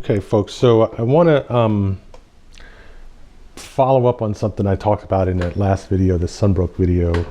Okay, folks, so I want to follow up on something I talked about in that last video, the SunBrook video.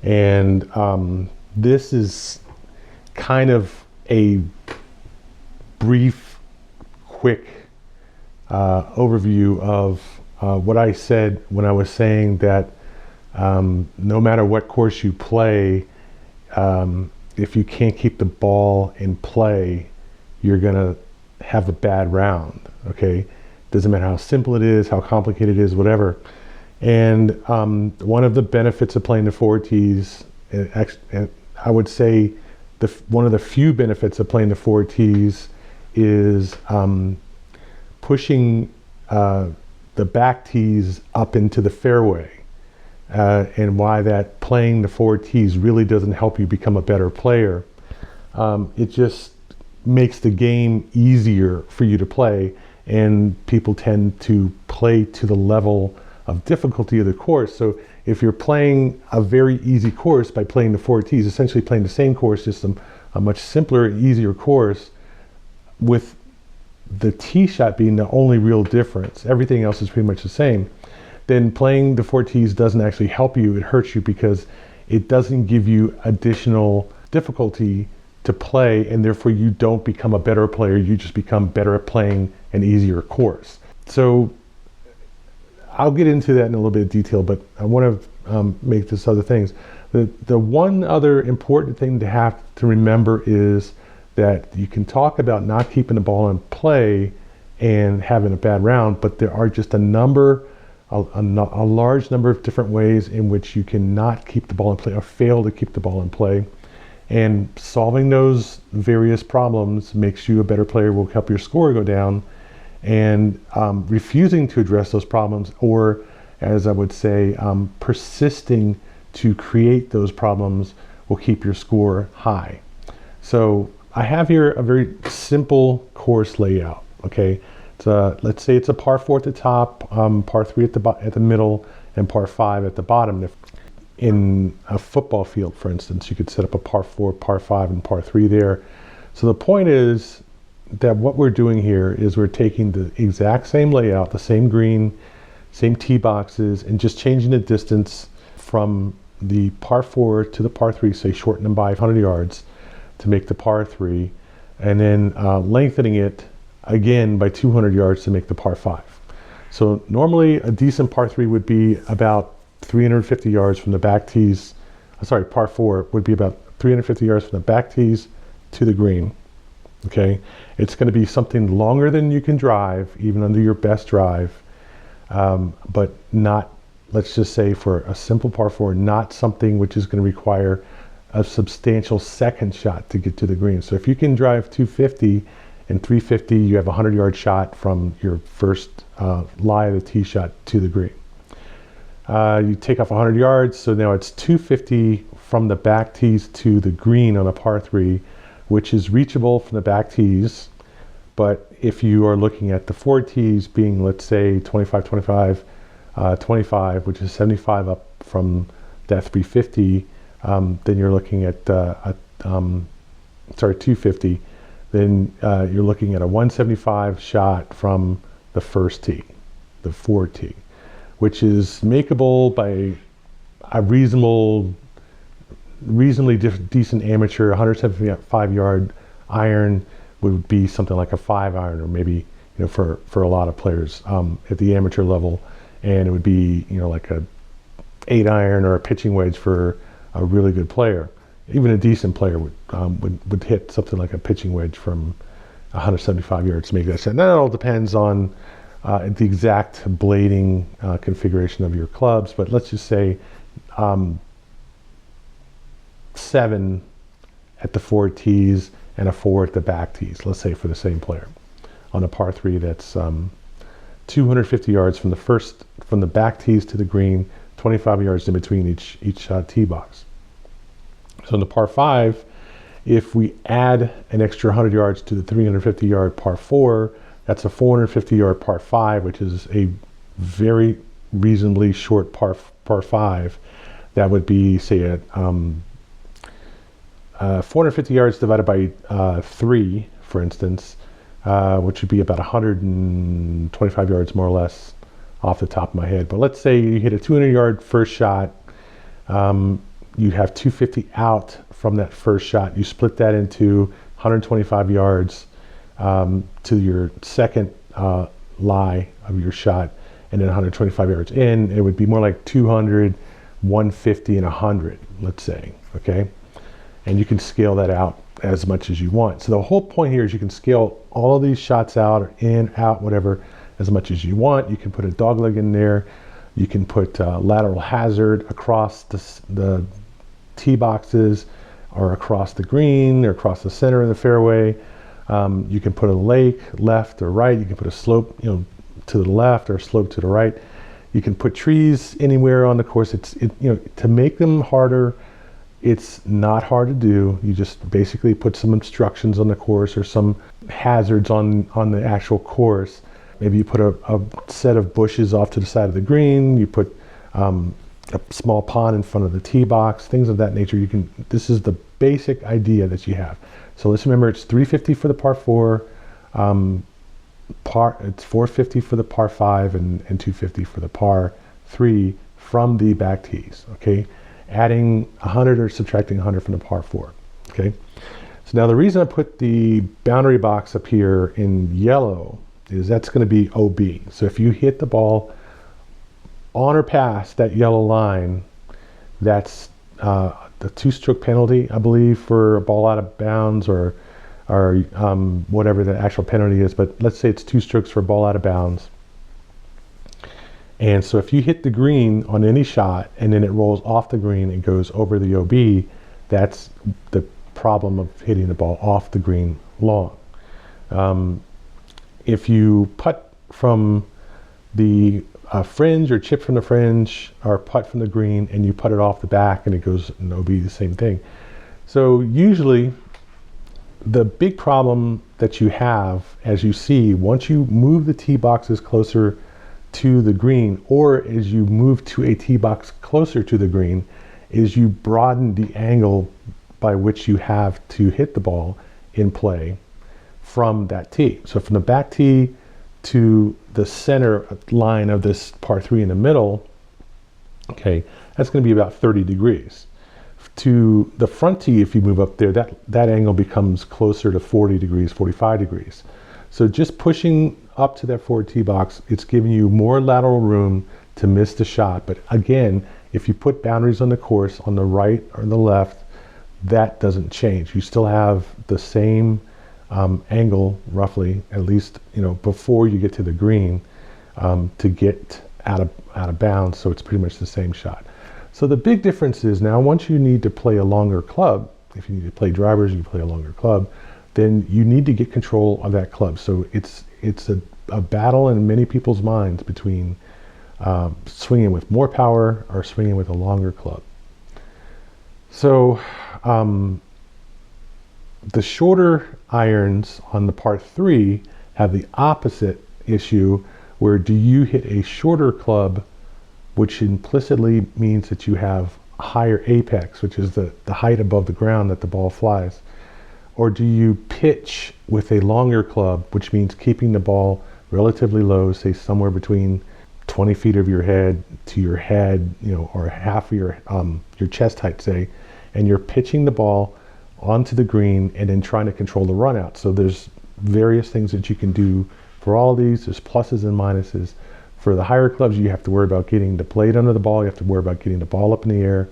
And this is kind of a brief, quick overview of what I said when I was saying that no matter what course you play, if you can't keep the ball in play, you're going to have a bad round. Okay, doesn't matter how simple it is, how complicated it is, whatever. And one of the benefits of playing the forward tees, and I would say one of the few benefits of playing the forward tees is pushing the back tees up into the fairway, and why that playing the forward tees really doesn't help you become a better player. It just makes the game easier for you to play, and people tend to play to the level of difficulty of the course. So if you're playing a very easy course by playing the forward tees, essentially playing the same course, just a much simpler, easier course, with the tee shot being the only real difference, everything else is pretty much the same, then playing the forward tees doesn't actually help you, it hurts you, because it doesn't give you additional difficulty to play, and therefore you don't become a better player, you just become better at playing an easier course. So I'll get into that in a little bit of detail, but I want to make this other things. The one other important thing to have to remember is that you can talk about not keeping the ball in play and having a bad round, but there are just a large number of different ways in which you can not keep the ball in play or fail to keep the ball in play. And solving those various problems makes you a better player, will help your score go down. And refusing to address those problems, or as I would say, persisting to create those problems, will keep your score high. So I have here a very simple course layout. Okay, let's say it's a par 4 at the top, par 3 at the middle, and par 5 at the bottom. In a football field, for instance, you could set up a par 4, par 5, and par 3 there. So the point is that what we're doing here is we're taking the exact same layout, the same green, same tee boxes, and just changing the distance from the par 4 to the par 3, say shorten them by 100 yards to make the par 3, and then lengthening it again by 200 yards to make the par 5. So normally a decent par 3 would be about 350 yards from the back tees. Sorry, par 4 would be about 350 yards from the back tees to the green. Okay, it's going to be something longer than you can drive, even under your best drive, but not, let's just say for a simple par 4, not something which is going to require a substantial second shot to get to the green. So if you can drive 250 and 350, you have a 100-yard shot from your first lie of the tee shot to the green. You take off 100 yards, so now it's 250 from the back tees to the green on a par 3, which is reachable from the back tees. But if you are looking at the forward tees being, let's say, 25, 25, 25, which is 75 up from that 350, then you're looking at 250. Then you're looking at a 175 shot from the first tee, the forward tee, which is makeable by a reasonably decent amateur. 175-yard iron would be something like a 5-iron, or maybe, for a lot of players at the amateur level, and it would be like a 8-iron or a pitching wedge for a really good player. Even a decent player would hit something like a pitching wedge from 175 yards to make that shot. And that all depends on the exact blading configuration of your clubs, but let's just say 7 at the forward tees and a 4 at the back tees, let's say, for the same player. On a par 3, that's 250 yards from the back tees to the green, 25 yards in between each tee box. So in the par 5, if we add an extra 100 yards to the 350-yard par 4, that's a 450-yard par 5, which is a very reasonably short par 5. That would be, say, 450 yards divided by 3, for instance. which would be about 125 yards more or less off the top of my head. But let's say you hit a 200-yard first shot. You have 250 out from that first shot. You split that into 125 yards to your second lie of your shot, and then 125 yards in. It would be more like 200, 150, and 100, let's say, okay? And you can scale that out as much as you want. So the whole point here is you can scale all of these shots out, or in, out, whatever, as much as you want. You can put a dogleg in there. You can put lateral hazard across the tee boxes, or across the green, or across the center of the fairway. You can put a lake left or right. You can put a slope, to the left or a slope to the right. You can put trees anywhere on the course. To make them harder, it's not hard to do. You just basically put some obstructions on the course or some hazards on the actual course. Maybe you put a set of bushes off to the side of the green. You put a small pond in front of the tee box, things of that nature. This is the basic idea that you have. So let's remember, it's 350 for the par 4, it's 450 for the par 5, and 250 for the par 3 from the back tees, okay? Adding 100 or subtracting 100 from the par 4, okay? So now the reason I put the boundary box up here in yellow is that's going to be OB. So if you hit the ball on or past that yellow line, that's the 2-stroke penalty, I believe, for a ball out of bounds, or whatever the actual penalty is. But let's say it's 2 strokes for a ball out of bounds. And so if you hit the green on any shot and then it rolls off the green and goes over the OB, that's the problem of hitting the ball off the green long. If you putt from the fringe, or chip from the fringe, or putt from the green, and you putt it off the back and it goes in OB, the same thing. So usually the big problem that you have, as you see, once you move the tee boxes closer to the green, or as you move to a tee box closer to the green, is you broaden the angle by which you have to hit the ball in play from that tee. So from the back tee to the center line of this par 3 in the middle, okay, that's going to be about 30 degrees. To the front tee, if you move up there, that angle becomes closer to 40 degrees, 45 degrees. So just pushing up to that forward tee box, it's giving you more lateral room to miss the shot. But again, if you put boundaries on the course on the right or the left, that doesn't change. You still have the same angle, roughly, at least, before you get to the green, to get out of bounds. So it's pretty much the same shot. So the big difference is now, once you need to play a longer club, if you need to play drivers, you play a longer club, then you need to get control of that club. So it's a battle in many people's minds between swinging with more power or swinging with a longer club. So the shorter irons on the par 3 have the opposite issue, where do you hit a shorter club, which implicitly means that you have higher apex, which is the height above the ground that the ball flies, or do you pitch with a longer club, which means keeping the ball relatively low, say somewhere between 20 feet of your head to your head, or half of your chest height, say, and you're pitching the ball onto the green and then trying to control the run out. So there's various things that you can do for all these. There's pluses and minuses. For the higher clubs, you have to worry about getting the blade under the ball. You have to worry about getting the ball up in the air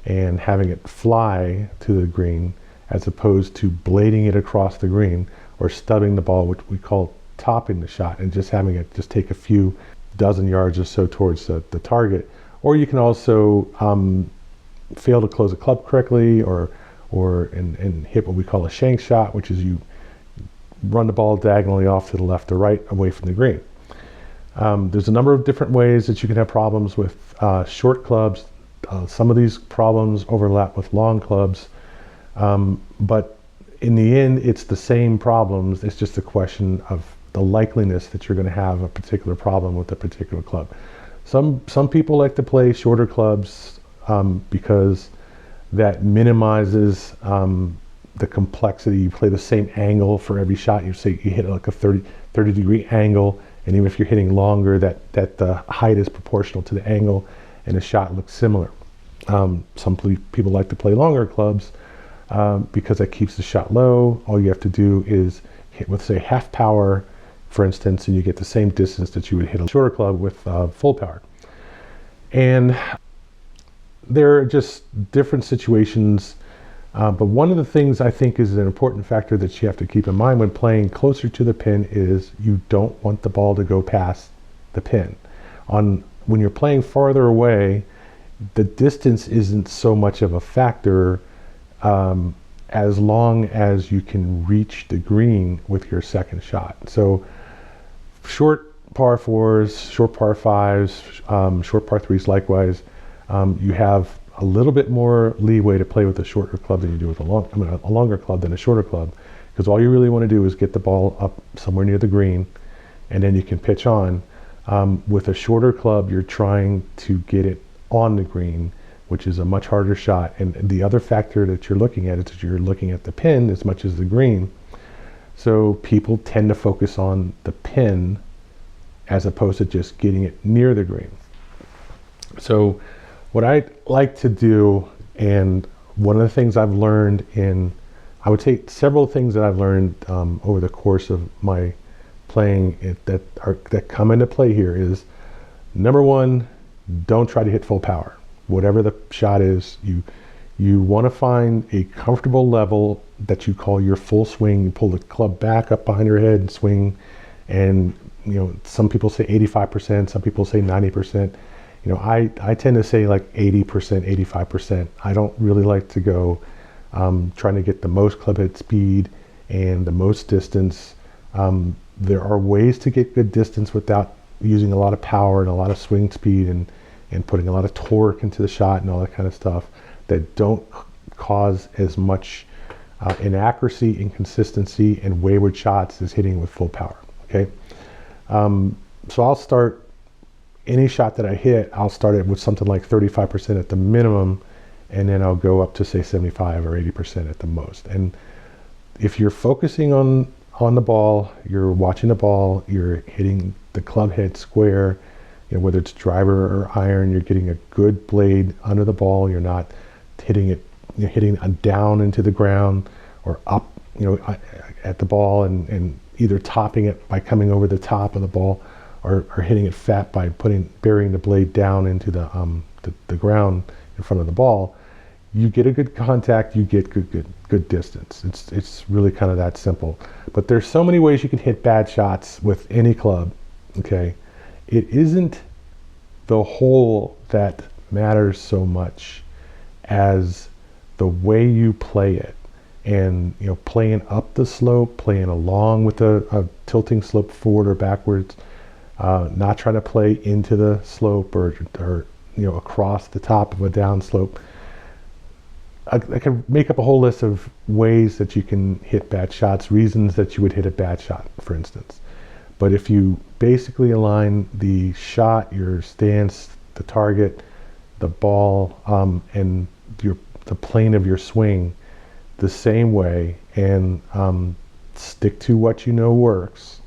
and having it fly to the green, as opposed to blading it across the green or stubbing the ball, which we call topping the shot, and just having it just take a few dozen yards or so towards the target. Or you can also fail to close a club correctly, and hit what we call a shank shot, which is you run the ball diagonally off to the left or right away from the green. There's a number of different ways that you can have problems with short clubs. Some of these problems overlap with long clubs, but in the end, it's the same problems. It's just a question of the likeliness that you're going to have a particular problem with a particular club. Some people like to play shorter clubs because that minimizes the complexity. You play the same angle for every shot. You say you hit like a 30 degree angle, and even if you're hitting longer, that the height is proportional to the angle, and the shot looks similar. Some people like to play longer clubs because that keeps the shot low. All you have to do is hit with, say, half power, for instance, and you get the same distance that you would hit a shorter club with full power. And there are just different situations, but one of the things I think is an important factor that you have to keep in mind when playing closer to the pin is you don't want the ball to go past the pin. When you're playing farther away, the distance isn't so much of a factor as long as you can reach the green with your second shot. So short par fours, short par fives, short par threes likewise, you have a little bit more leeway to play with a shorter club than you do with a longer club than a shorter club, because all you really want to do is get the ball up somewhere near the green, and then you can pitch on. With a shorter club, you're trying to get it on the green, which is a much harder shot. And the other factor that you're looking at is that you're looking at the pin as much as the green. So people tend to focus on the pin as opposed to just getting it near the green. So what I like to do, and one of the things I've learned I would say several things that I've learned over the course of my playing that come into play here is, number one, don't try to hit full power. Whatever the shot is, you want to find a comfortable level that you call your full swing. You pull the club back up behind your head and swing, and some people say 85%, some people say 90%. I tend to say like 80%, 85%. I don't really like to go trying to get the most club head speed and the most distance. There are ways to get good distance without using a lot of power and a lot of swing speed and putting a lot of torque into the shot and all that kind of stuff that don't cause as much inaccuracy, inconsistency, and wayward shots as hitting with full power. Okay, so I'll start any shot that I hit. I'll start it with something like 35% at the minimum, and then I'll go up to say 75 or 80% at the most. And if you're focusing on the ball, you're watching the ball, you're hitting the club head square, whether it's driver or iron, you're getting a good blade under the ball. You're not hitting it, hitting down into the ground or up, at the ball and either topping it by coming over the top of the ball or hitting it fat by burying the blade down into the ground in front of the ball. You get a good contact, you get good distance. It's really kind of that simple. But there's so many ways you can hit bad shots with any club. Okay, it isn't the hole that matters so much as the way you play it, and playing up the slope, playing along with a tilting slope forward or backwards, not trying to play into the slope or across the top of a down slope. I can make up a whole list of ways that you can hit bad shots, reasons that you would hit a bad shot, for instance. But if you basically align the shot, your stance, the target, the ball, and the plane of your swing the same way, and stick to what works,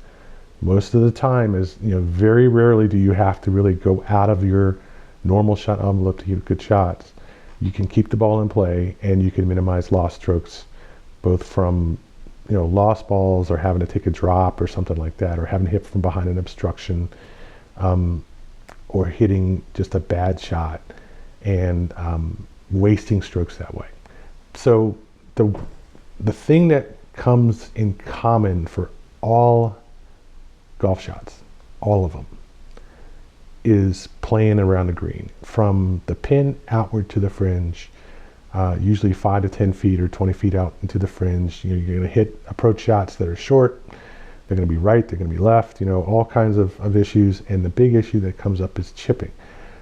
most of the time is, very rarely do you have to really go out of your normal shot envelope to get good shots. You can keep the ball in play, and you can minimize lost strokes, both from lost balls or having to take a drop or something like that, or having to hit from behind an obstruction, or hitting just a bad shot and wasting strokes that way. So the thing that comes in common for all golf shots, all of them, is playing around the green from the pin outward to the fringe, usually 5 to 10 feet or 20 feet out into the fringe. You're going to hit approach shots that are short. They're going to be right, they're going to be left, all kinds of issues. And the big issue that comes up is chipping.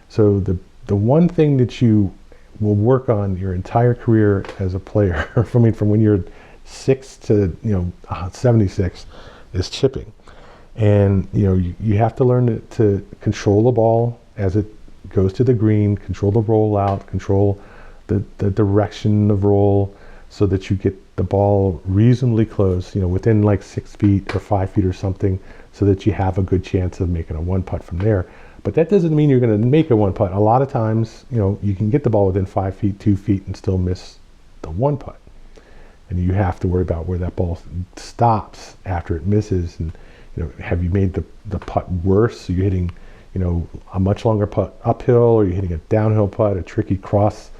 So the one thing that you will work on your entire career as a player, from when you're 6 to 76, is chipping. And you have to learn to control the ball as it goes to the green, control the rollout, control the direction of roll, so that you get the ball reasonably close, within like 6 feet or 5 feet or something, so that you have a good chance of making a one putt from there. But that doesn't mean you're going to make a one putt. A lot of times, you can get the ball within 5 feet, 2 feet, and still miss the one putt. And you have to worry about where that ball stops after it misses. And have you made the putt worse? So you're hitting, a much longer putt uphill, or you're hitting a downhill putt, a tricky cross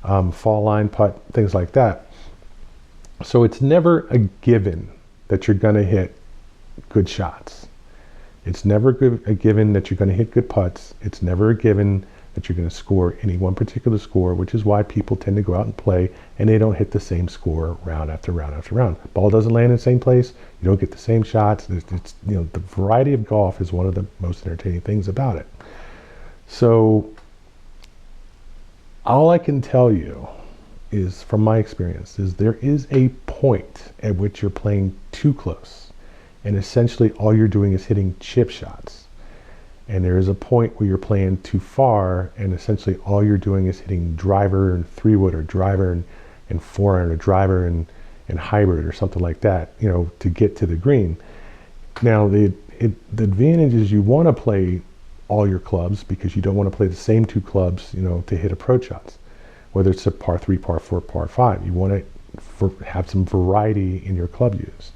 fall line putt, things like that. So it's never a given that you're going to hit good shots. It's never a given that you're going to hit good putts. It's never a given that you're going to score any one particular score, which is why people tend to go out and play and they don't hit the same score round after round after round. Ball doesn't land in the same place. You don't get the same shots. It's the variety of golf is one of the most entertaining things about it. So all I can tell you is, from my experience, is there is a point at which you're playing too close, and essentially all you're doing is hitting chip shots. And there is a point where you're playing too far, and essentially all you're doing is hitting driver and three-wood, or driver and four-iron, or driver and hybrid, or something like that, to get to the green. Now, the advantage is you want to play all your clubs, because you don't want to play the same two clubs, to hit approach shots, whether it's a par 3, par 4, par 5. You want to have some variety in your club use.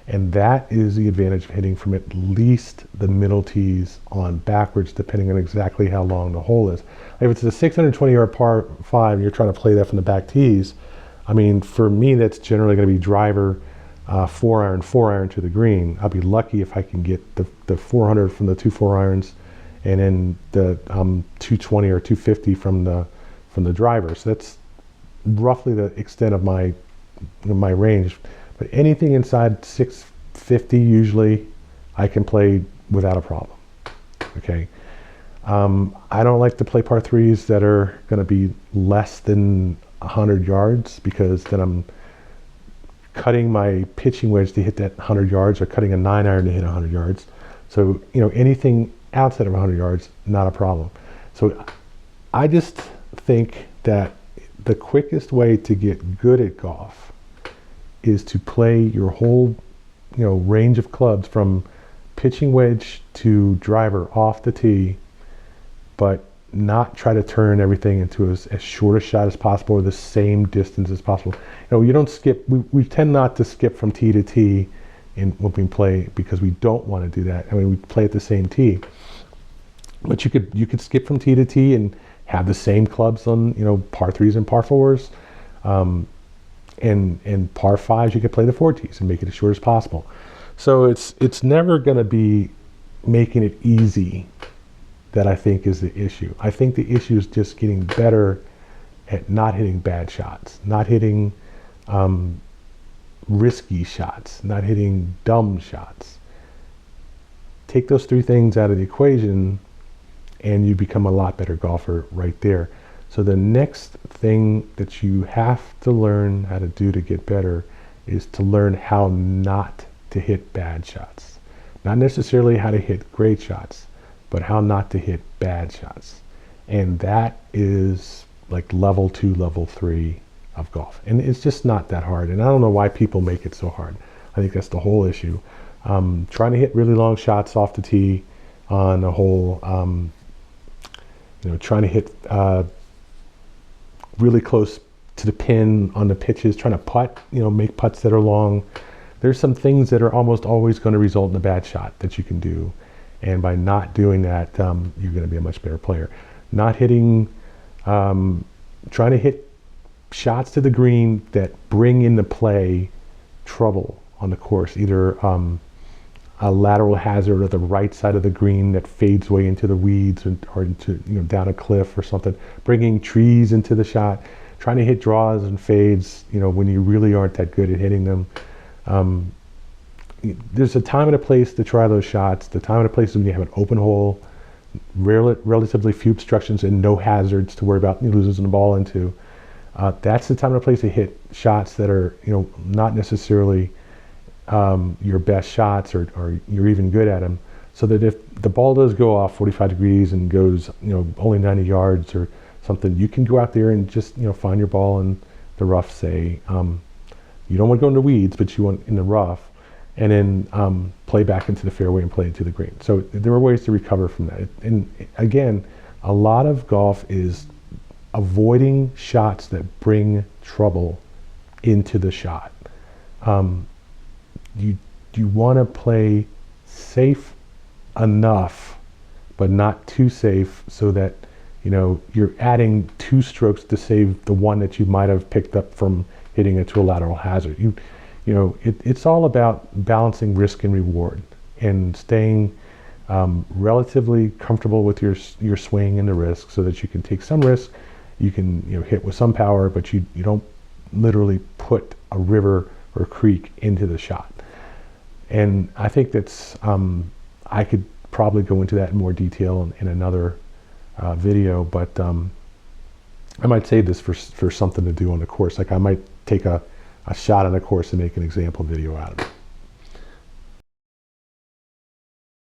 And that is the advantage of hitting from at least the middle tees on backwards, depending on exactly how long the hole is. If it's a 620-yard par 5 and you're trying to play that from the back tees, I mean, for me, that's generally going to be driver, four-iron to the green. I'll be lucky if I can get the 400 from the 2 4-irons, and then the 220 or 250 from the driver. So that's roughly the extent of my range. But anything inside 650, usually I can play without a problem. Okay. I don't like to play par 3s that are going to be less than 100 yards, because then I'm cutting my pitching wedge to hit that 100 yards, or cutting a 9-iron to hit 100 yards. So, anything outside of 100 yards, not a problem. So I just think that the quickest way to get good at golf is to play your whole, range of clubs, from pitching wedge to driver off the tee, but not try to turn everything into as short a shot as possible, or the same distance as possible. You don't skip. We tend not to skip from tee to tee when we play, because we don't want to do that. I mean, we play at the same tee. But you could skip from tee to tee and have the same clubs on, par 3s and par 4s. And par 5s, you could play the 4 tees and make it as short as possible. So it's never going to be making it easy that I think is the issue. I think the issue is just getting better at not hitting bad shots, not hitting risky shots, not hitting dumb shots. Take those 3 things out of the equation, and you become a lot better golfer right there. So the next thing that you have to learn how to do to get better is to learn how not to hit bad shots. Not necessarily how to hit great shots, but how not to hit bad shots. And that is like level 2, level 3 of golf. And it's just not that hard. And I don't know why people make it so hard. I think that's the whole issue. Trying to hit really long shots off the tee on a hole, trying to hit really close to the pin on the pitches, trying to putt, make putts that are long. There's some things that are almost always going to result in a bad shot that you can do. And by not doing that, you're going to be a much better player. Not hitting, trying to hit shots to the green that bring into play trouble on the course, either a lateral hazard or the right side of the green that fades way into the weeds, or into down a cliff or something, bringing trees into the shot, trying to hit draws and fades when you really aren't that good at hitting them. There's a time and a place to try those shots. The time and a place is when you have an open hole, relatively few obstructions and no hazards to worry about losing the ball into. That's the time and a place to hit shots that are not necessarily your best shots, or you're even good at them, so that if the ball does go off 45 degrees and goes only 90 yards or something, you can go out there and just find your ball in the rough, say. You don't want to go in the weeds, but you want in the rough, and then play back into the fairway and play into the green. So there are ways to recover from that. And again, a lot of golf is avoiding shots that bring trouble into the shot. You want to play safe enough, but not too safe, so that you're adding 2 strokes to save the one that you might have picked up from hitting it to a lateral hazard. It's all about balancing risk and reward and staying relatively comfortable with your swing and the risk, so that you can take some risk. You can hit with some power, but you don't literally put a river or a creek into the shot. And I think that's I could probably go into that in more detail in another video, but I might save this for something to do on the course. Like I might take a shot on the course and make an example video out of it.